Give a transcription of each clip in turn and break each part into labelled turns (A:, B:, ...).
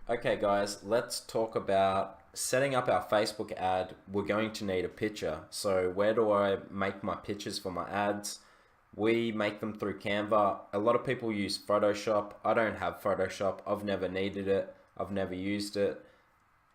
A: Okay guys, let's talk about setting up our Facebook ad. We're going to need a picture. So where do I make my pictures for my ads? We make them through Canva. A lot of people use Photoshop. I don't have Photoshop. I've never needed it. I've never used it.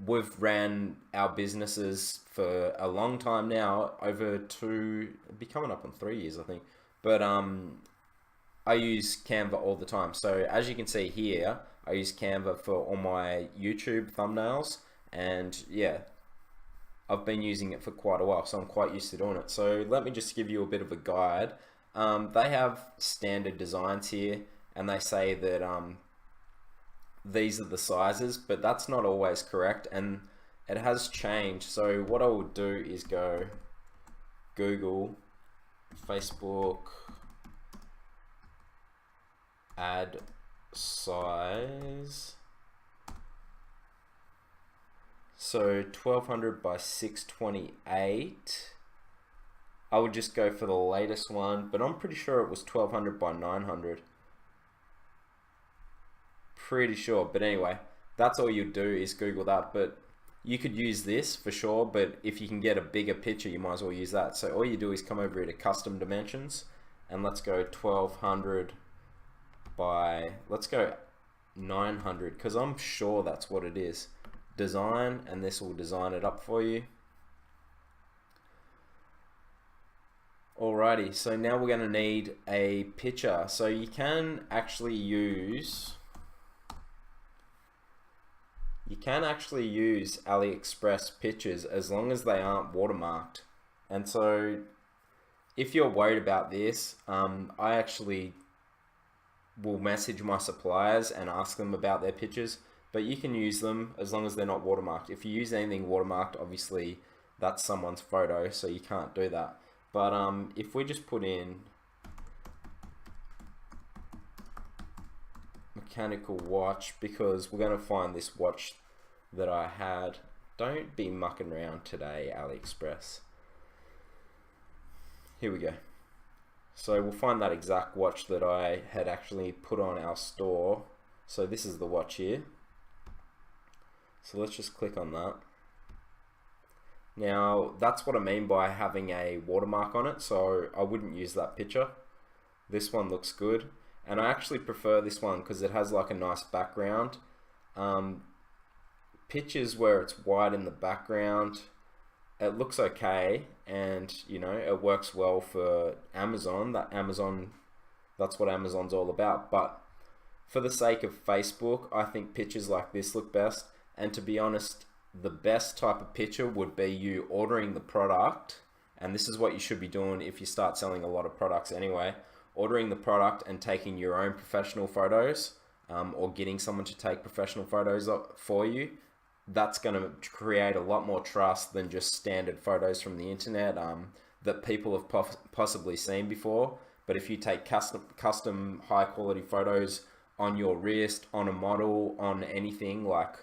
A: We've ran our businesses for a long time now, over it'll be coming up on 3 years, I think. But I use Canva all the time. So as you can see here, I use Canva for all my YouTube thumbnails, and yeah, I've been using it for quite a while, so I'm quite used to doing it. So let me just give you a bit of a guide. They have standard designs here, and they say that these are the sizes, but that's not always correct, and it has changed. So what I will do is go Google Facebook ad size. So 1200 by 628. I would just go for the latest one, but I'm pretty sure it was 1200 by 900. Pretty sure, but anyway, that's all you do is Google that. But you could use this for sure, but if you can get a bigger picture, you might as well use that. So all you do is come over here to custom dimensions, and let's go 1200 by, let's go 900, because I'm sure that's what it is. Design, and this will design it up for you. Alrighty, so now we're going to need a picture. So you can actually use Aliexpress pictures as long as they aren't watermarked. And so if you're worried about this, I actually will message my suppliers and ask them about their pictures, but you can use them as long as they're not watermarked. If you use anything watermarked, obviously that's someone's photo, so you can't do that. But if we just put in mechanical watch, because we're going to find this watch that I had. Don't be mucking around today, Aliexpress. Here we go. So we'll find that exact watch that I had actually put on our store. So this is the watch here. So let's just click on that. Now that's what I mean by having a watermark on it, so I wouldn't use that picture. This one looks good, and I actually prefer this one because it has like a nice background. Pictures where it's white in the background, it looks okay, and you know, it works well for Amazon. That's what Amazon's all about. But for the sake of Facebook, I think pictures like this look best. And to be honest, the best type of picture would be you ordering the product, and this is what you should be doing if you start selling a lot of products anyway. Ordering the product and taking your own professional photos, or getting someone to take professional photos for you. That's going to create a lot more trust than just standard photos from the internet that people have possibly seen before. But if you take custom high quality photos on your wrist, on a model, on anything like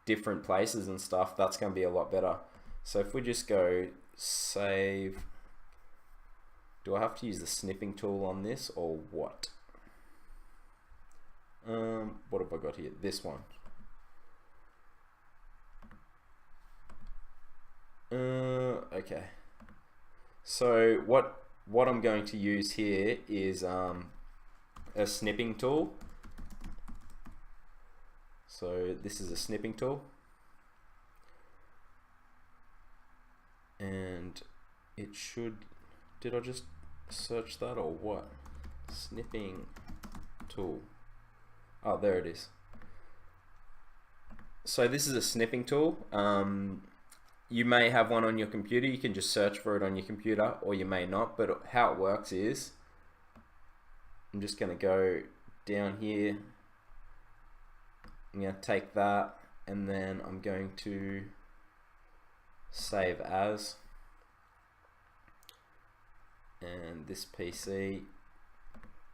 A: different places and stuff, that's going to be a lot better. So if we just go save, do I have to use the snipping tool on this or what? What have I got here? This one. Okay. So what I'm going to use here is a snipping tool. So this is a snipping tool, and it should, did I just search that or what? Snipping tool. Oh, there it is. So this is a snipping tool. You may have one on your computer. You can just search for it on your computer, or you may not. But how it works is, I'm just going to go down here. I'm going to take that, and then I'm going to save as. And this PC,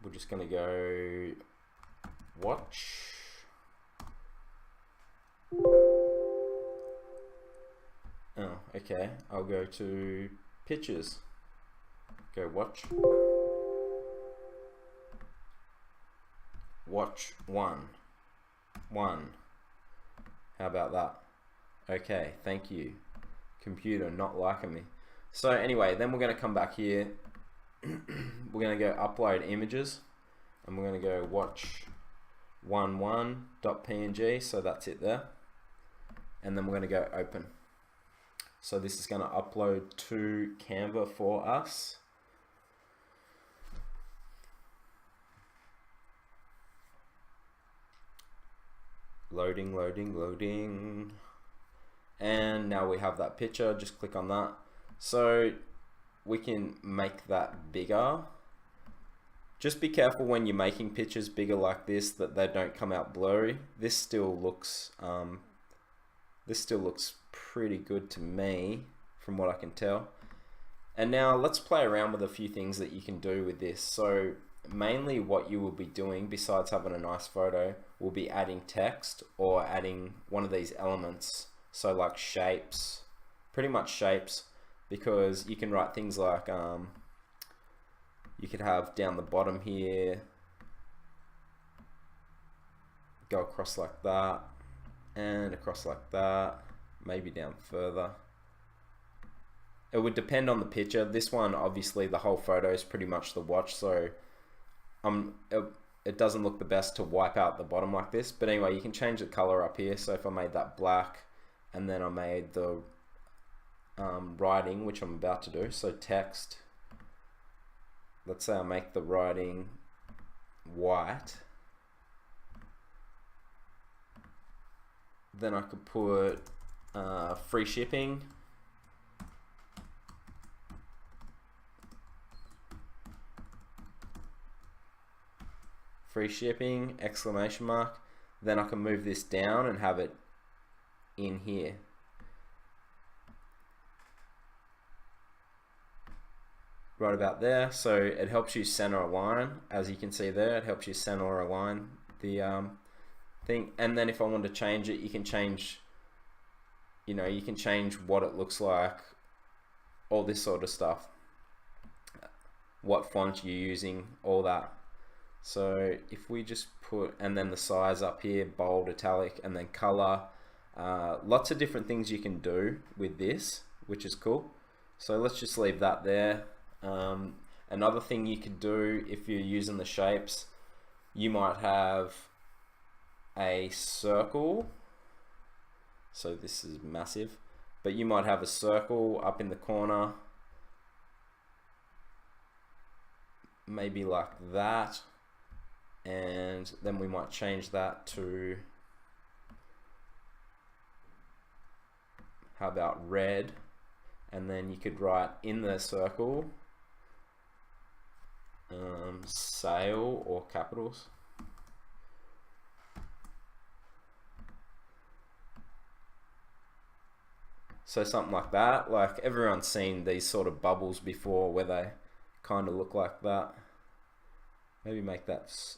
A: we're just going to go watch. Oh, okay. I'll go to pictures. Go watch. Watch one. How about that? Okay, thank you, computer, not liking me. So anyway, then we're going to come back here. We're going to go upload images, and we're going to go watch11.png, so that's it there. And then we're going to go open. So this is going to upload to Canva for us. Loading, loading, loading. And now we have that picture. Just click on that. So we can make that bigger. Just be careful when you're making pictures bigger like this that they don't come out blurry. This still looks pretty good to me from what I can tell. And now let's play around with a few things that you can do with this. So mainly what you will be doing, besides having a nice photo, will be adding text or adding one of these elements. So like shapes, pretty much shapes, because you can write things like, you could have down the bottom here, go across like that, and across like that, maybe down further. It would depend on the picture. This one, obviously, the whole photo is pretty much the watch, so it doesn't look the best to wipe out the bottom like this. But anyway, you can change the color up here. So if I made that black, and then I made the writing, which I'm about to do, so text, let's say I make the writing white, then I could put free shipping, exclamation mark. Then I can move this down and have it in here. Right about there. So it helps you center align, as you can see there. It helps you center or align the thing. And then if I want to change it, you can change, you know, you can change what it looks like, all this sort of stuff, what font you're using, all that. So if we just put, and then the size up here, bold, italic, and then color, lots of different things you can do with this, which is cool. So let's just leave that there. Another thing you could do if you're using the shapes, you might have a circle. So this is massive, but you might have a circle up in the corner, maybe like that. And then we might change that to, how about red? And then you could write in the circle, sale, or capitals. So something like that. Like everyone's seen these sort of bubbles before where they kind of look like that. Maybe make that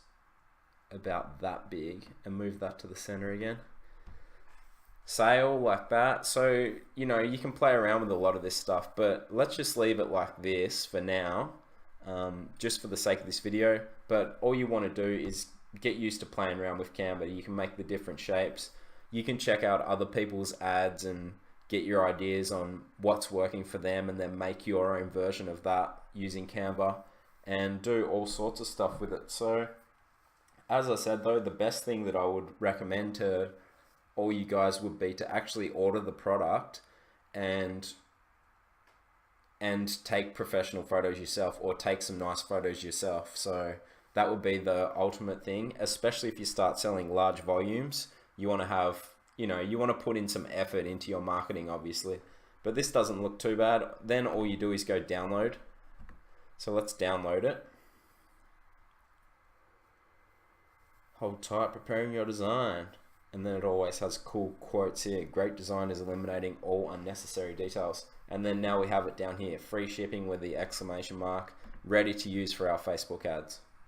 A: about that big and move that to the center again. Sale, like that. So, you know, you can play around with a lot of this stuff, but let's just leave it like this for now, just for the sake of this video. But all you want to do is get used to playing around with Canva. You can make the different shapes. You can check out other people's ads and get your ideas on what's working for them, and then make your own version of that using Canva and do all sorts of stuff with it. So as I said though, the best thing that I would recommend to all you guys would be to actually order the product and take professional photos yourself, or take some nice photos yourself. So that would be the ultimate thing, especially if you start selling large volumes. You want to have, you know, you want to put in some effort into your marketing, obviously. But this doesn't look too bad. Then all you do is go download. So let's download it. Hold tight, preparing your design. And then it always has cool quotes here. Great design is eliminating all unnecessary details. And then now we have it down here, free shipping with the exclamation mark, ready to use for our Facebook ads.